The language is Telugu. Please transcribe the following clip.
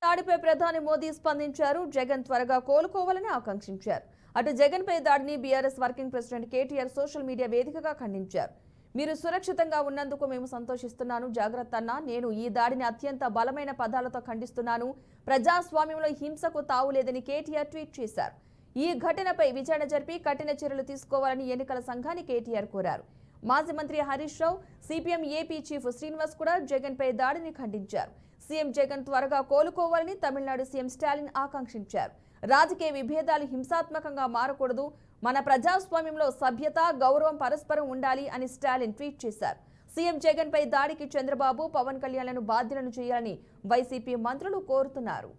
దాడిపై ప్రధాని మోదీ స్పందించారు. జగన్ త్వరగా కోలుకోవాలని ఆకాంక్షించారు. అటు జగన్ పై దాడిని BRS working president KTR social media వేదికగా ఖండించారు. మీరు సురక్షితంగా ఉన్నందుకు మేము సంతోషిస్తున్నాను. జాగ్రత్త అన్న. నేను ఈ దాడిని అత్యంత బలమైన పదాలతో ఖండిస్తున్నాను. ప్రజాస్వామ్యంలో హింసకు తావులేదని కేటీఆర్ ట్వీట్ చేశారు. ఈ ఘటనపై విచారణ జరిపి కఠిన చర్యలు తీసుకోవాలని ఎన్నికల సంఘాన్ని కేటీఆర్ కోరారు. మాజీ మంత్రి Harish Rao, CPM AP chief Srinivas కూడా జగన్ పై దాడిని ఖండించారు. సీఎం జగన్ త్వరగా కోలుకోవాలని తమిళనాడు సీఎం స్టాలిన్ ఆకాంక్షించారు. రాజకీయ విభేదాలు హింసాత్మకంగా మారకూడదు. మన ప్రజాస్వామ్యంలో సభ్యత, గౌరవం పరస్పరం ఉండాలి అని స్టాలిన్ ట్వీట్ చేశారు. సీఎం జగన్ పై దాడికి చంద్రబాబు, పవన్ కళ్యాణ్లను బాధ్యులను చేయాలని వైసీపీ మంత్రులు కోరుతున్నారు.